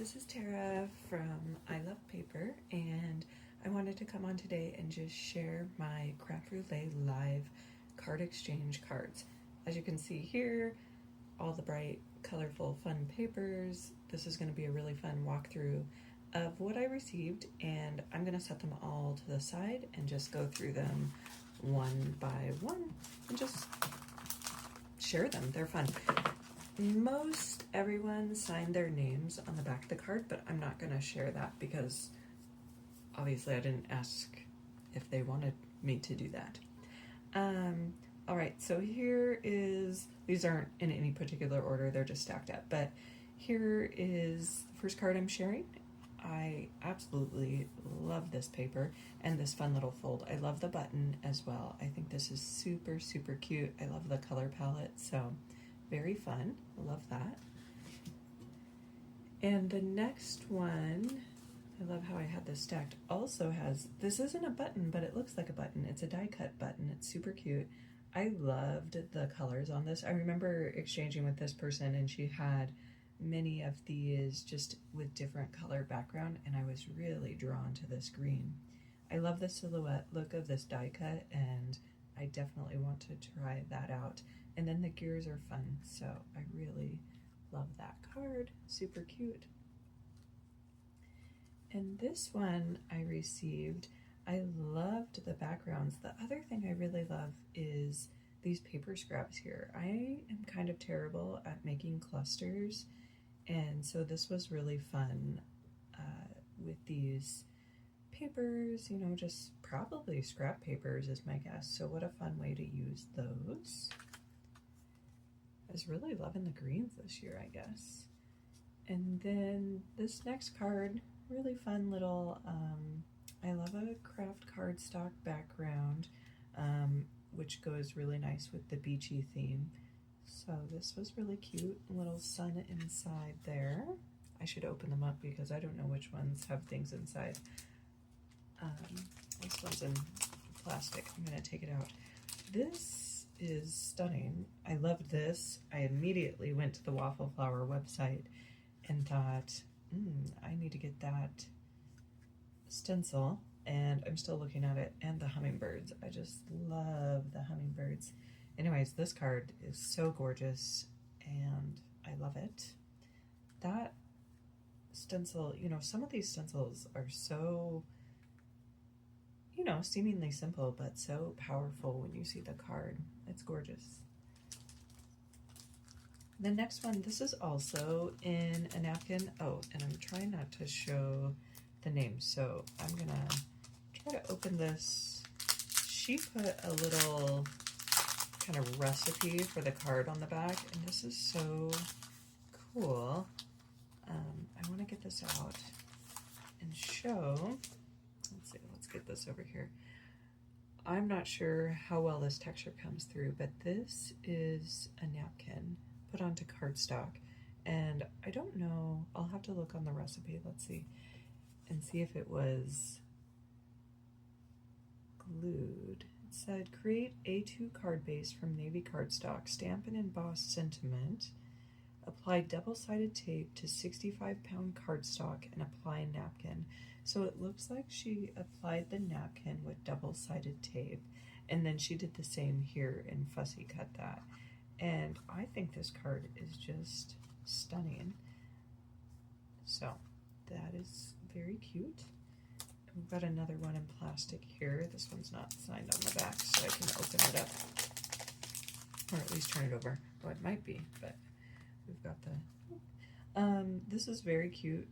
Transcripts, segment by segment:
This is Tara from I Love Paper, and I wanted to come on today and just share my Craft Roulette live card exchange cards. As you can see here, all the bright, colorful, fun papers. This is going to be a really fun walkthrough of what I received, and I'm going to set them all to the side and just go through them one by one and just share them. They're fun. Most everyone signed their names on the back of the card, but I'm not going to share that because obviously I didn't ask if they wanted me to do that. All right, so here is, these aren't in any particular order, they're just stacked up, but here is the first card I'm sharing. I absolutely love this paper and this fun little fold. I love the button as well. I think this is super, super cute. I love the color palette, so very fun. I love that. And the next one, I love how I had this stacked, also has, this isn't a button, but it looks like a button. It's a die cut button. It's super cute. I loved the colors on this. I remember exchanging with this person and she had many of these just with different color background, and I was really drawn to this green. I love the silhouette look of this die cut, and I definitely want to try that out. And then the gears are fun, so I really love that card. Super cute. And this one I received, I loved the backgrounds. The other thing I really love is these paper scraps here. I am kind of terrible at making clusters, and so this was really fun with these papers, you know, just probably scrap papers is my guess. So what a fun way to use those. I was really loving the greens this year, I guess. And then this next card, really fun little, I love a craft cardstock background, which goes really nice with the beachy theme. So this was really cute, a little sun inside there. I should open them up because I don't know which ones have things inside. This one's in plastic. I'm gonna take it out. This is stunning. I loved this. I immediately went to the Waffle Flower website and thought, I need to get that stencil, and I'm still looking at it, and the hummingbirds. I just love the hummingbirds. Anyways, this card is so gorgeous and I love it. That stencil, you know, some of these stencils are so, you know, seemingly simple, but so powerful when you see the card. It's gorgeous. The next one, this is also in a napkin. Oh, and I'm trying not to show the name, so I'm gonna try to open this. She put a little kind of recipe for the card on the back, and this is so cool. I want to get this out and show. Let's see, let's get this over here. I'm not sure how well this texture comes through, but this is a napkin put onto cardstock, and I don't know, I'll have to look on the recipe, let's see, and see if it was glued. It said, create A2 card base from navy cardstock, stamp and emboss sentiment, apply double-sided tape to 65-pound cardstock, and apply a napkin. So it looks like she applied the napkin with double-sided tape, and then she did the same here and fussy cut that. And I think this card is just stunning. So that is very cute. We've got another one in plastic here. This one's not signed on the back, so I can open it up, or at least turn it over. Oh, it might be, but we've got the, this is very cute.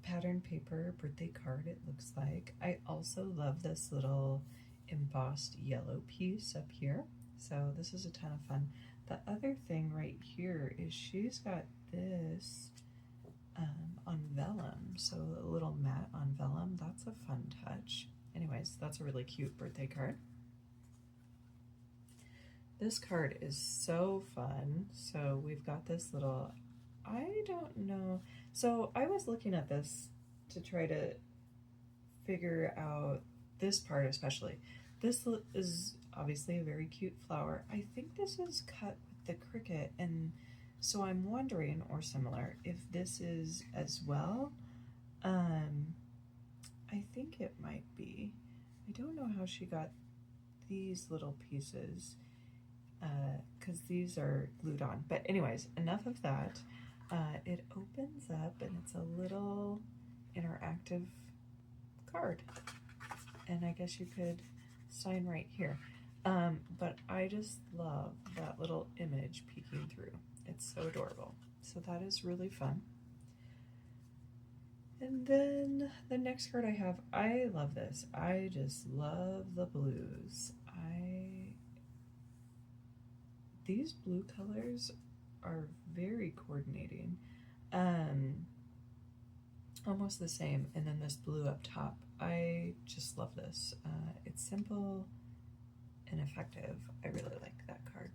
Pattern paper birthday card, it looks like. I also love this little embossed yellow piece up here. So this is a ton of fun. The other thing right here is she's got this on vellum, so a little mat on vellum. That's a fun touch. Anyways, that's a really cute birthday card. This card is so fun. So we've got this little, I don't know. So I was looking at this to try to figure out this part especially. This is obviously a very cute flower. I think this is cut with the Cricut, and So I'm wondering, or similar, if this is as well. I think it might be. I don't know how she got these little pieces, because these are glued on. But anyways, enough of that. It opens up and it's a little interactive card. And I guess you could sign right here. But I just love that little image peeking through. It's so adorable. So that is really fun. And then the next card I have, I love this. I just love the blues. These blue colors are very coordinating. Almost the same. And then this blue up top. I just love this. It's simple and effective. I really like that card.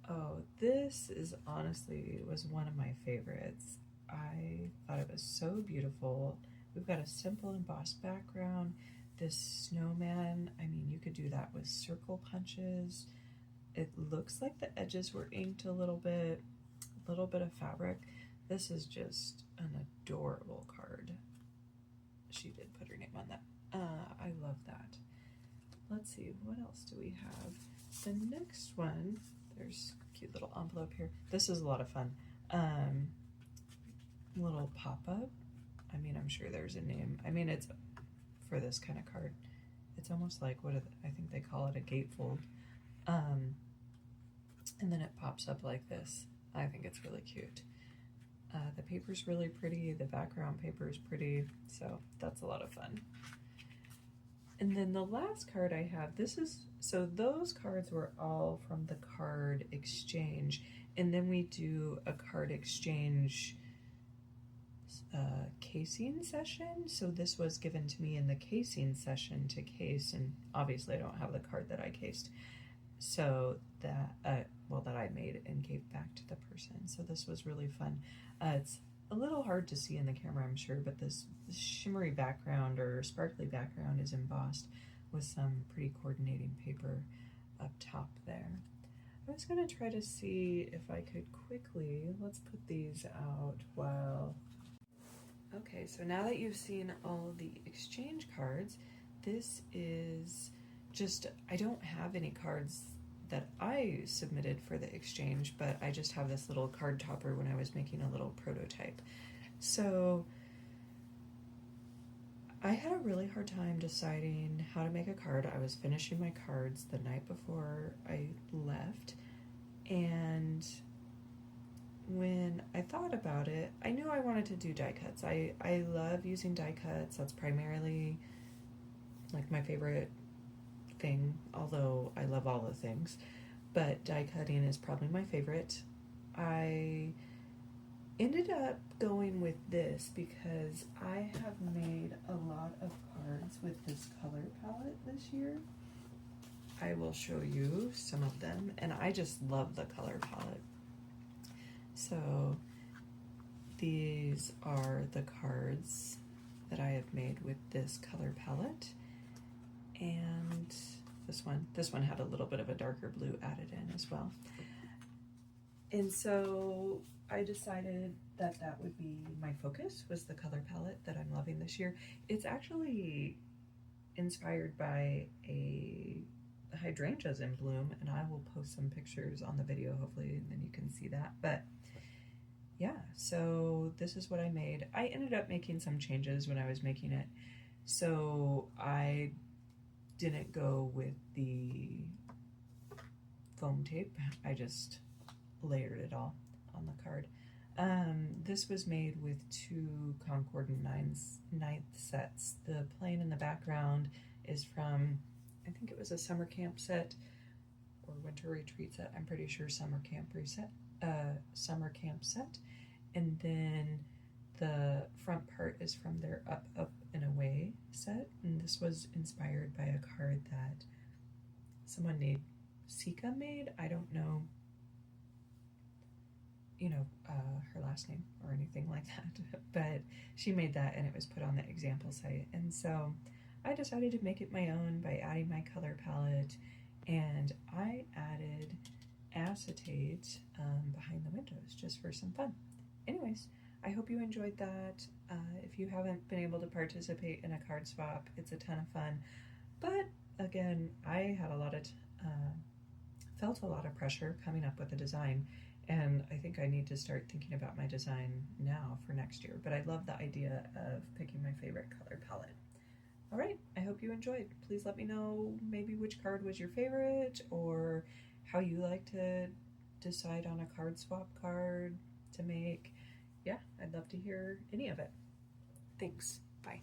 Oh, this is honestly was one of my favorites. I thought it was so beautiful. We've got a simple embossed background. This snowman, I mean, you could do that with circle punches. It looks like the edges were inked a little bit of fabric. This is just an adorable card. She did put her name on that. I love that. Let's see, what else do we have? The next one, there's a cute little envelope here. This is a lot of fun. Little pop-up. I mean, I'm sure there's a name. I mean, it's for this kind of card. It's almost like I think they call it a gatefold. And then it pops up like this. I think it's really cute. The paper's really pretty. The background paper is pretty. So that's a lot of fun. And then the last card I have, so those cards were all from the card exchange. And then we do a card exchange casing session. So this was given to me in the casing session to case, and obviously I don't have the card that I cased. So that, that I made and gave back to the person. So this was really fun. It's a little hard to see in the camera, I'm sure, but this shimmery background or sparkly background is embossed with some pretty coordinating paper up top there. I was gonna try to see if I could quickly, let's put these out while, okay, so now that you've seen all the exchange cards, this is just, I don't have any cards that I submitted for the exchange, but I just have this little card topper when I was making a little prototype. So I had a really hard time deciding how to make a card. I was finishing my cards the night before I left, and when I thought about it, I knew I wanted to do die cuts. I love using die cuts. That's primarily like my favorite thing, although I love all the things, but die cutting is probably my favorite. I ended up going with this because I have made a lot of cards with this color palette this year. I will show you some of them, and I just love the color palette. So these are the cards that I have made with this color palette. And this one had a little bit of a darker blue added in as well. And so I decided that that would be my focus, was the color palette that I'm loving this year. It's actually inspired by a hydrangeas in bloom, and I will post some pictures on the video hopefully, and then you can see that. But yeah, so this is what I made. I ended up making some changes when I was making it. So I didn't go with the foam tape. I just layered it all on the card. This was made with 2 Concordant 9th sets. The plain in the background is from, I think it was a summer camp set or winter retreat set. I'm pretty sure summer camp set. And then the front part is from their Up, Up, and Away set. And this was inspired by a card that someone named Sika made. I don't know, her last name or anything like that, but she made that and it was put on the example site. And so I decided to make it my own by adding my color palette, and I added acetate behind the windows just for some fun. Anyways, I hope you enjoyed that. If you haven't been able to participate in a card swap, it's a ton of fun. But again, I had felt a lot of pressure coming up with a design, and I think I need to start thinking about my design now for next year. But I love the idea of picking my favorite color palette. All right, I hope you enjoyed. Please let me know maybe which card was your favorite, or how you like to decide on a card swap card to make. Yeah, I'd love to hear any of it. Thanks. Bye.